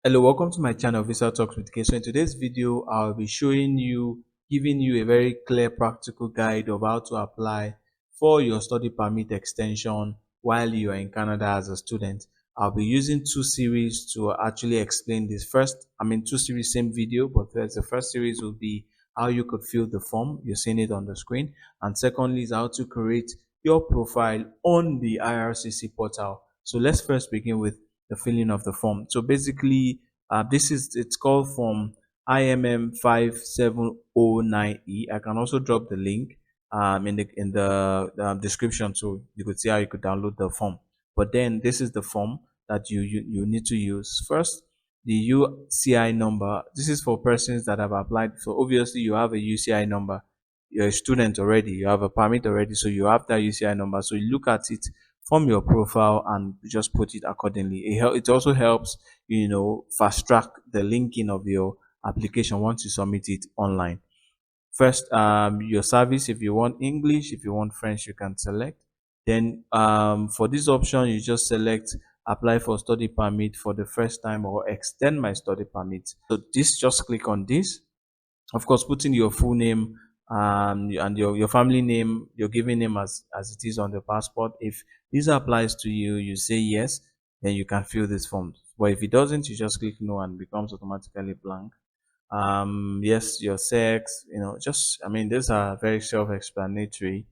Hello, welcome to my channel Visa Talks with K. So in today's video, I'll be giving you a very clear practical guide of how to apply for your study permit extension while you are in Canada as a student. I'll be using two series to actually explain this. Two series, same video, but first, the first series will be how you could fill the form. You're seeing it on the screen. And secondly is how to create your profile on the IRCC portal. So let's first begin with the filling of the form. So basically, it's called form IMM 5709E. I can also drop the link in the description so you could see how you could download the form. But then this is the form that you need to use. First, the UCI number. This is for persons that have applied. So obviously you have a UCI number. You're a student already. You have a permit already, so you have that UCI number. So you look at it from your profile and just put it accordingly. It also helps fast track the linking of your application once you submit it online. First, your service, if you want English, if you want French, you can select. Then for this option, you just select apply for study permit for the first time or extend my study permit. So this, just click on this. Of course, put in your full name and your family name, your given name as it is on the passport. If this applies to you, you say yes, then you can fill this form. But if it doesn't, you just click no and becomes automatically blank. Yes, your sex, these are very self-explanatory,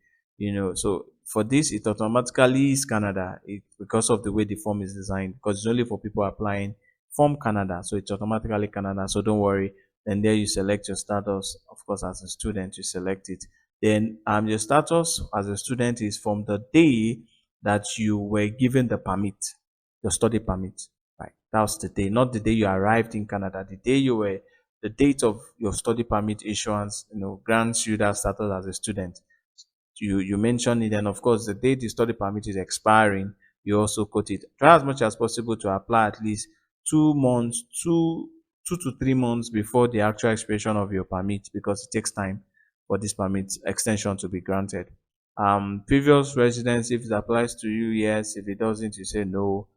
so for this it automatically is Canada, because of the way the form is designed, because it's only for people applying from Canada, so it's automatically Canada, so don't worry. Then there you select your status. Of course, as a student you select it. Then your status as a student is from the day that you were given the permit, the study permit, right? That was the day, not the day you arrived in Canada. The date of your study permit issuance, grants you that status as a student. You mention it, and of course, the date the study permit is expiring, you also quote it. Try as much as possible to apply at least 2 months, 2 to 3 months before the actual expiration of your permit, because it takes time for this permit extension to be granted. Previous residence, if it applies to you, yes. If it doesn't, you say no.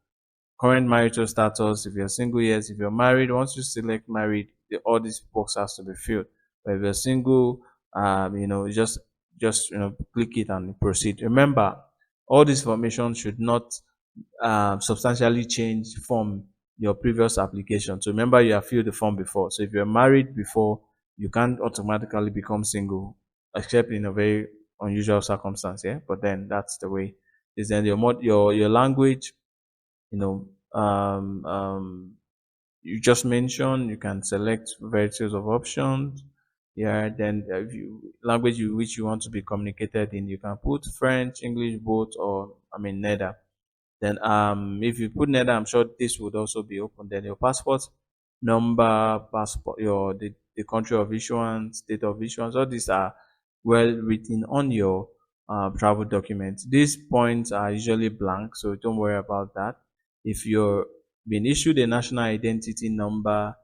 Current marital status, if you're single, yes. If you're married, once you select married, all these boxes has to be filled. But if you're single, just click it and proceed. Remember, all this information should not substantially change from your previous application. So remember, you have filled the form before. So if you're married before, you can't automatically become single, except in a very unusual circumstance. Yeah, but then that's the way. Is then your language, you know you just mentioned, you can select varieties of options. Yeah, then if you language which you want to be communicated in, you can put French, English, both, or neither. Then if you put neither, I'm sure this would also be open. Then your passport number, passport, the country of issuance, date of issuance, all these are well written on your travel documents. These points are usually blank, so don't worry about that. If you're being issued a national identity number,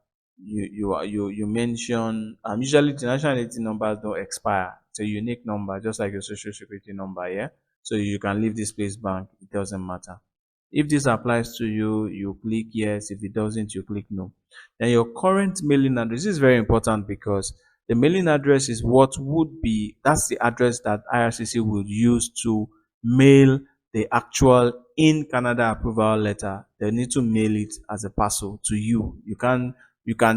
you mention, usually the national identity numbers don't expire. It's a unique number, just like your social security number. Yeah, so you can leave this place blank, it doesn't matter. If this applies to you, you click yes. If it doesn't, you click no. Then your current mailing address is very important, because the mailing address is that's the address that IRCC will use to mail the actual in Canada approval letter. They need to mail it as a parcel to you. You can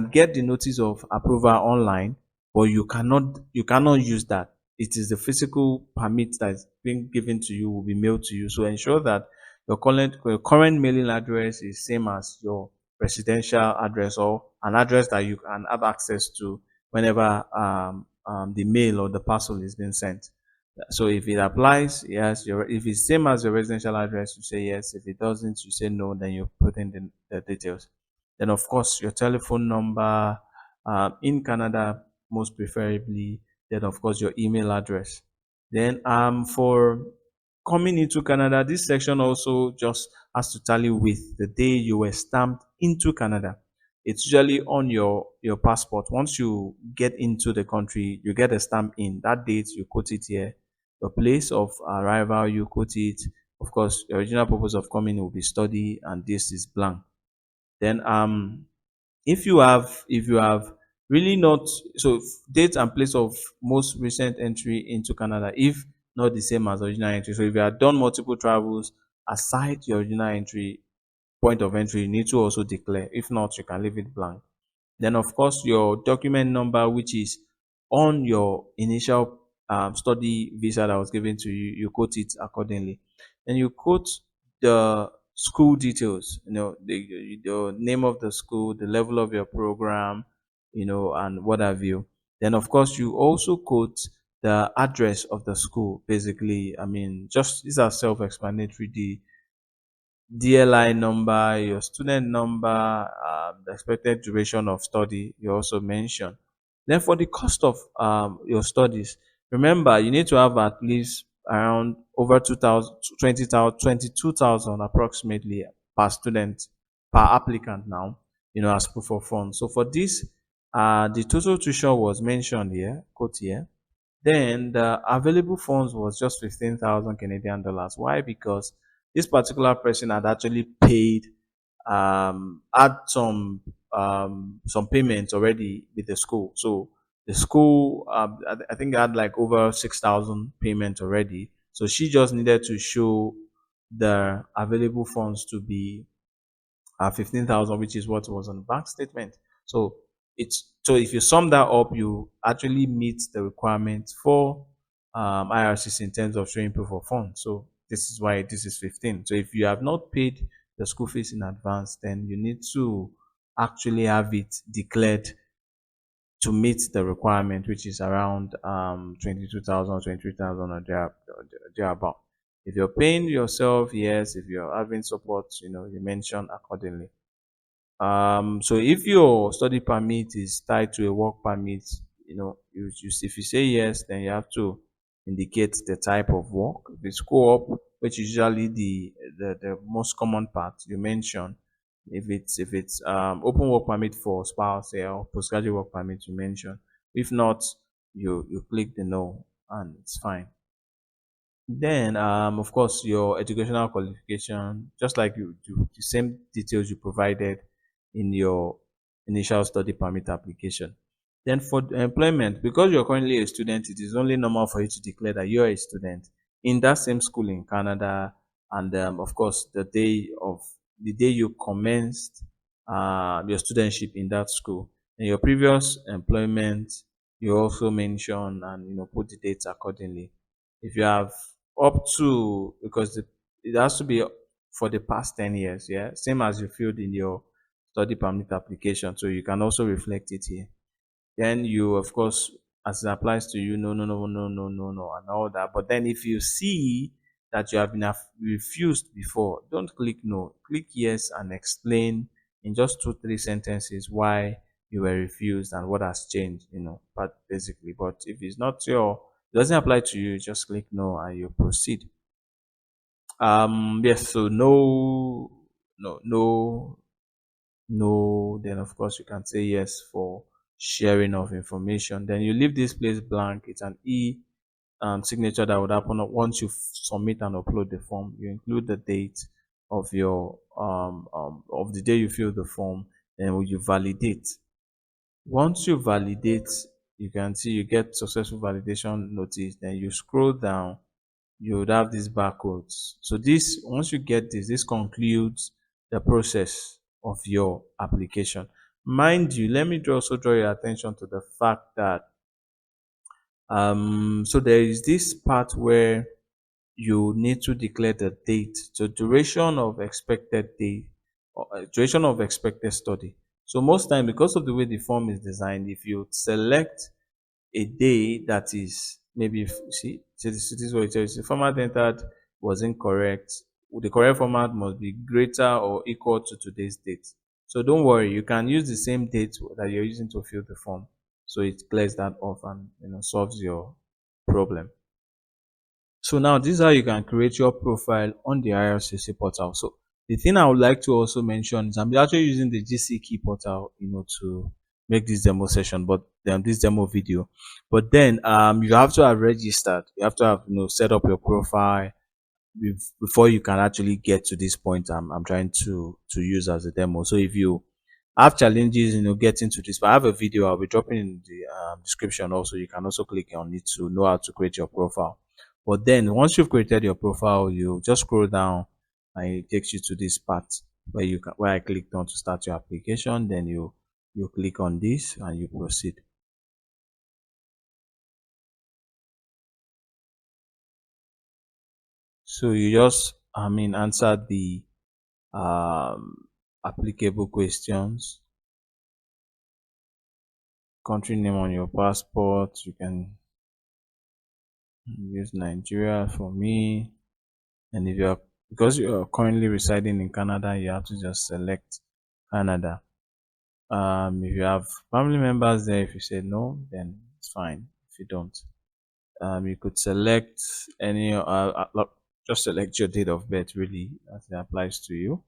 get the notice of approval online, but you cannot use that. It is the physical permit that is being given to you will be mailed to you. So ensure that your current mailing address is same as your residential address, or an address that you can have access to whenever the mail or the parcel is being sent. So if it applies, yes. If it's same as your residential address, you say yes. If it doesn't, you say no. Then you put in the details. Then of course your telephone number, in Canada most preferably. Then of course your email address. Then for coming into Canada, this section also just has to tally with the day you were stamped into Canada. It's usually on your passport. Once you get into the country, you get a stamp in. That date, you quote it here. Your place of arrival, you quote it. Of course, the original purpose of coming will be study, and this is blank. Then If you have really not, so date and place of most recent entry into Canada, if not the same as original entry. So if you have done multiple travels aside your original entry, point of entry, you need to also declare. If not, you can leave it blank. Then, of course, your document number, which is on your initial study visa that was given to you, you quote it accordingly. Then you quote the school details, the name of the school, the level of your program, and what have you. Then, of course, you also quote the address of the school. Basically, I mean, just these are self-explanatory. The DLI number, your student number, the expected duration of study you also mentioned. Then for the cost of your studies, remember you need to have at least around over 2,000, 20,000, 22,000 approximately per student, per applicant now, as proof of funds. So for this, the total tuition was mentioned here, quote here. Then the available funds was just 15,000 Canadian dollars. Why? Because this particular person had actually paid, had some payments already with the school. So the school, I think, had like over 6,000 payments already. So she just needed to show the available funds to be 15,000, which is what was on the bank statement. So so if you sum that up, you actually meet the requirement for IRCC in terms of showing proof of funds. So this is why this is 15. So if you have not paid the school fees in advance, then you need to actually have it declared to meet the requirement, which is around 22,000, 23,000 or thereabout. If you're paying yourself, yes. If you're having support, you mention accordingly. So if your study permit is tied to a work permit, if you say yes, then you have to indicate the type of work. If it's co-op, which is usually the most common part you mention. If it's open work permit for spouse, or postgraduate work permit, you mention. If not, you click the no and it's fine. Then, of course, your educational qualification, just like the same details you provided in your initial study permit application. Then, for the employment, because you're currently a student, it is only normal for you to declare that you're a student in that same school in Canada, and of course, the day you commenced your studentship in that school. And your previous employment, you also mention and put the dates accordingly. If you have up to, because it has to be for the past 10 years, yeah, same as you filled in your study permit application, so you can also reflect it here. Then you, of course, as it applies to you, no, no, no, no, no, no, no, and all that. But then if you see that you have been refused before, don't click no, click yes and explain in just 2 3 sentences why you were refused and what has changed, but basically. But if it's not it doesn't apply to you, just click no and you proceed. Yes, so no, no, no, no, then of course you can say yes for sharing of information. Then you leave this place blank. It's an signature that would happen once you submit and upload the form. You include the date of your of the day you fill the form, and you validate. Once you validate, you can see you get successful validation notice. Then you scroll down, you would have these barcodes. So this, once you get this concludes the process of your application. Mind you, let me also draw your attention to the fact that so there is this part where you need to declare the date. So duration of expected day, duration of expected study. So most time, because of the way the form is designed, if you select a day that is maybe, see this is what it says. The format entered was incorrect. The correct format must be greater or equal to today's date. So don't worry, you can use the same date that you're using to fill the form. So it clears that off and solves your problem. So now this is how you can create your profile on the IRCC portal. So the thing I would like to also mention is I'm actually using the GC key portal, to make this demo session, but this demo video. But then you have to have registered. You have to have set up your profile before you can actually get to this point I'm trying to use as a demo. So if you I have challenges, getting to this, but I have a video I'll be dropping in the description also. You can also click on it to know how to create your profile. But then once you've created your profile, you just scroll down and it takes you to this part where I clicked on to start your application. Then you click on this and you proceed. So you just answer the applicable questions, country name on your passport. You can use Nigeria for me. And if you're because you're currently residing in Canada, you have to just select Canada. If you have family members there, if you say no, then it's fine. If you don't, you could select any. Just select your date of birth, really, as it applies to you.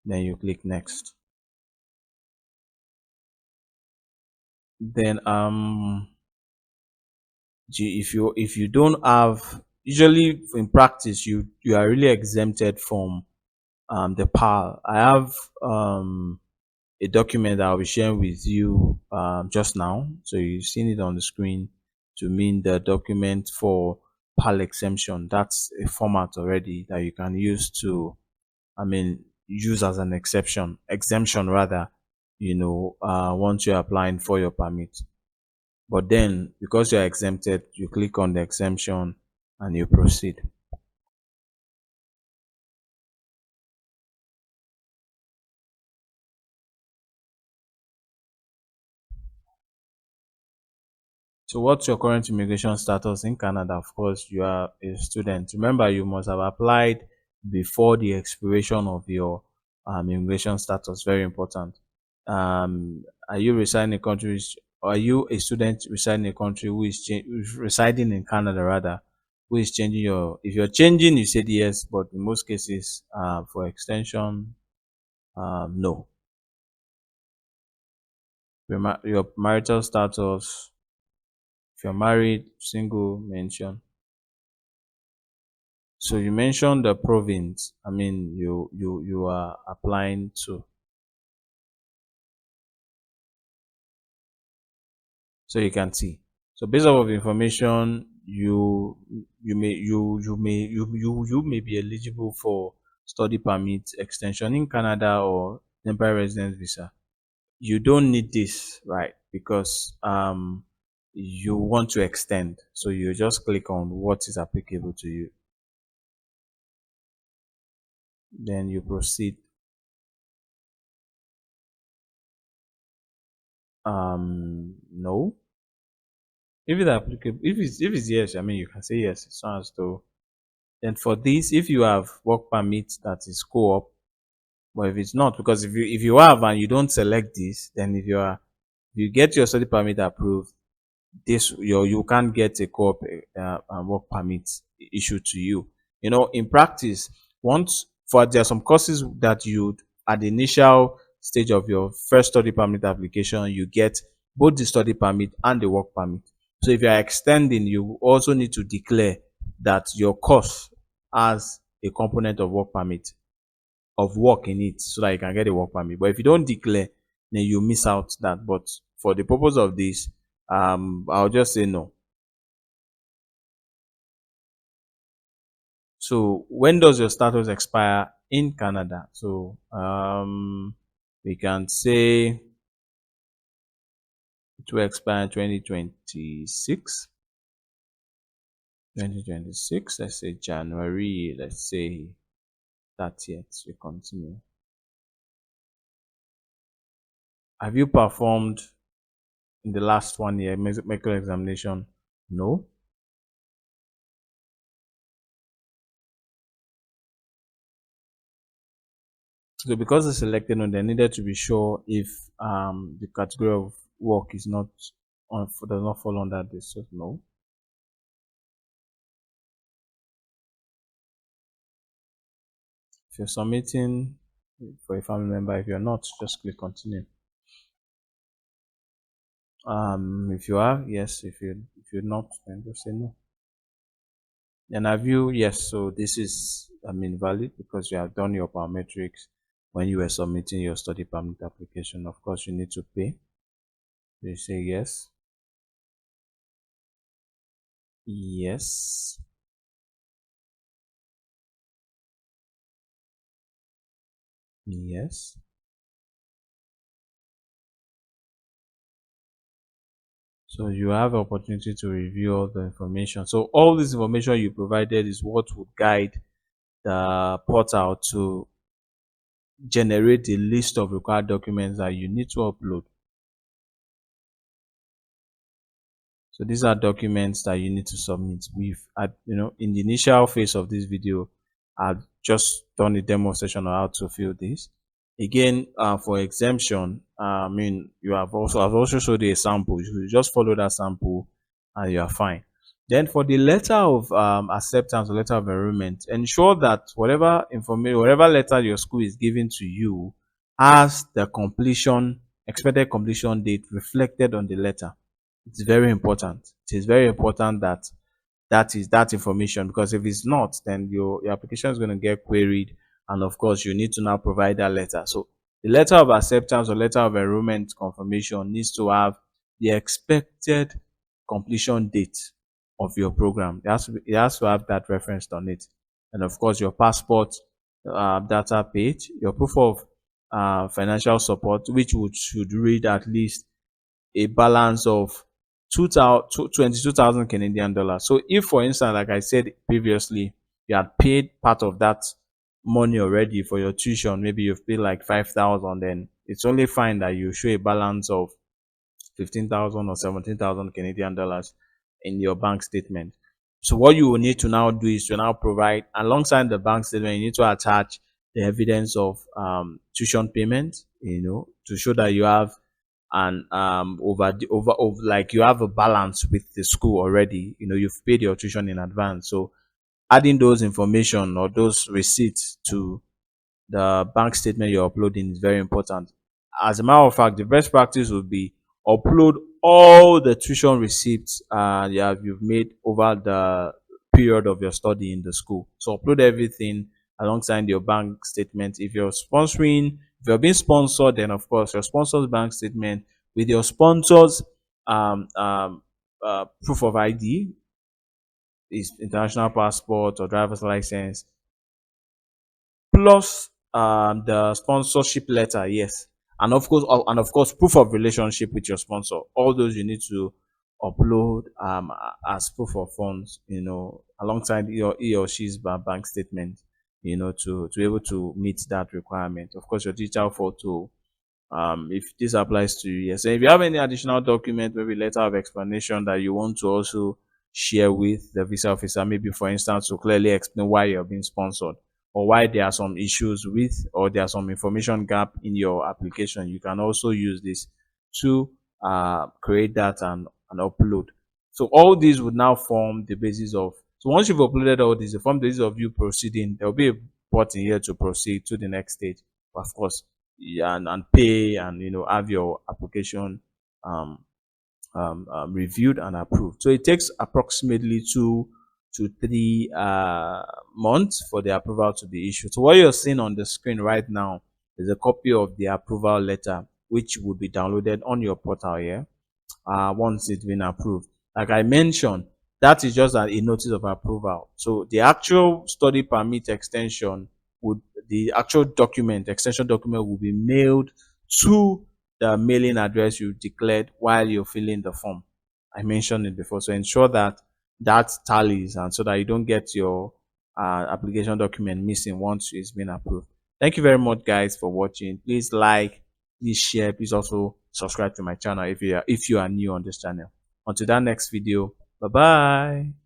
Then you click next. Then if you don't have, usually in practice you are really exempted from the PAL. I have a document that I'll be sharing with you just now. So you've seen it on the screen to mean the document for PAL exemption. That's a format already that you can use to, use as an exemption rather, once you're applying for your permit. But then because you're exempted, you click on the exemption and you proceed. So what's your current immigration status in Canada? Of course, you are a student. Remember, you must have applied before the expiration of your immigration status. Very important. Are you residing in a country? Are you a student residing in a country who's residing in Canada rather? Who is changing your? If you're changing, you said yes, but in most cases, for extension, no. Your marital status. If you're married, single, mention. So you mentioned the province. You are applying to. So you can see. So based off of information, you may be eligible for study permit extension in Canada or temporary residence visa. You don't need this, right? Because you want to extend. So you just click on what is applicable to you. Then you proceed. No. If it's applicable, if it's yes, you can say yes. It's not as though. Then for this, if you have work permit that is co-op, but if it's not, because if you have and you don't select this, then if you get your study permit approved, you can't get a co-op work permit issued to you. In practice, there are some courses that you at the initial stage of your first study permit application, you get both the study permit and the work permit. So if you are extending, you also need to declare that your course has a component of work permit, of work in it, so that you can get a work permit. But if you don't declare, then you miss out that. But for the purpose of this, I'll just say no. So when does your status expire in Canada? So we can say it will expire in 2026. 2026, let's say January, let's say 30th. We continue. Have you performed in the last 1 year medical examination? No. So because it's selected no, they needed to be sure if the category of work is not does not fall under this. So no. If you're submitting for a family member, if you're not, just click continue. If you are, yes. If you're not, then just say no. Then have you? Yes. So this is valid because you have done your biometrics when you were submitting your study permit application. Of course, you need to pay. You say yes, yes, yes. So you have opportunity to review all the information. So all this information you provided is what would guide the portal to generate a list of required documents that you need to upload. So these are documents that you need to submit. In the initial phase of this video, I've just done a demonstration on how to fill this. Again, for exemption, I've also showed you a sample. You just follow that sample and you are fine. Then for the letter of acceptance or letter of enrollment, ensure that whatever information, whatever letter your school is giving to you has the expected completion date reflected on the letter. It's very important. It is very important that that information, because if it's not, then your application is going to get queried, and of course you need to now provide that letter. So the letter of acceptance or letter of enrollment confirmation needs to have the expected completion date of your program. It has to have that referenced on it, and of course your passport data page, your proof of financial support, which should read at least a balance of 22,000 Canadian dollars. So if, for instance, like I said previously, you had paid part of that money already for your tuition, maybe you've paid like 5,000, then it's only fine that you show a balance of 15,000 or 17,000 Canadian dollars in your bank statement. So what you will need to now do is to now provide, alongside the bank statement, you need to attach the evidence of tuition payment, to show that you have and over like you have a balance with the school already. You've paid your tuition in advance. So adding those information or those receipts to the bank statement you're uploading is very important. As a matter of fact, the best practice would be upload all the tuition receipts you've made over the period of your study in the school. So upload everything alongside your bank statement. If you're being sponsored, then of course your sponsor's bank statement with your sponsor's um, um, proof of ID, is international passport or driver's license, plus the sponsorship letter, yes, and of course proof of relationship with your sponsor. All those you need to upload as proof of funds, alongside your he or she's bank statement, to be able to meet that requirement. Of course, your digital photo, if this applies to you, yes. And if you have any additional document, maybe letter of explanation that you want to also share with the visa officer, maybe for instance to clearly explain why you're being sponsored, or why there are some issues with, or there are some information gap in your application, you can also use this to create that and upload. So all these would now form the basis of, so once you've uploaded all these, they form the basis of you proceeding. There will be a button here to proceed to the next stage. Of course, yeah, and pay, and have your application um, reviewed and approved. So it takes approximately 2 to 3 months for the approval to be issued. So what you're seeing on the screen right now is a copy of the approval letter, which will be downloaded on your portal here once it's been approved. Like I mentioned, that is just a notice of approval. So the actual study permit extension would, the actual document, extension document, will be mailed to the mailing address you declared while you're filling the form. I mentioned it before. So ensure that that tallies, and so that you don't get your application document missing once it's been approved. Thank you very much, guys, for watching. Please like, please share, please also subscribe to my channel if you are new on this channel. Until that next video, bye bye.